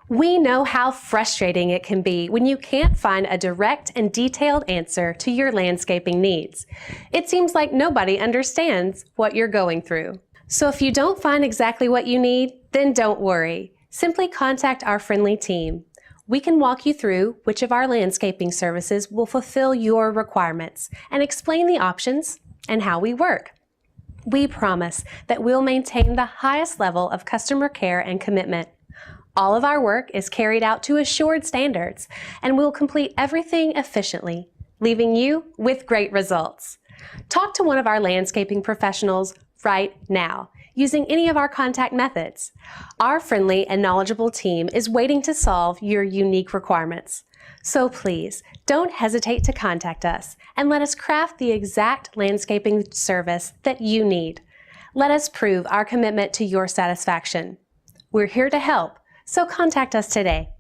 We know how frustrating it can be when you can't find a direct and detailed answer to your landscaping needs. It seems like nobody understands what you're going through. So if you don't find exactly what you need, then don't worry. Simply contact our friendly team. We can walk you through which of our landscaping services will fulfill your requirements and explain the options and how we work. We promise that we'll maintain the highest level of customer care and commitment. All of our work is carried out to assured standards, and we'll complete everything efficiently, leaving you with great results. Talk to one of our landscaping professionals right now, using any of our contact methods. Our friendly and knowledgeable team is waiting to solve your unique requirements. So please, don't hesitate to contact us and let us craft the exact landscaping service that you need. Let us prove our commitment to your satisfaction. We're here to help, so contact us today.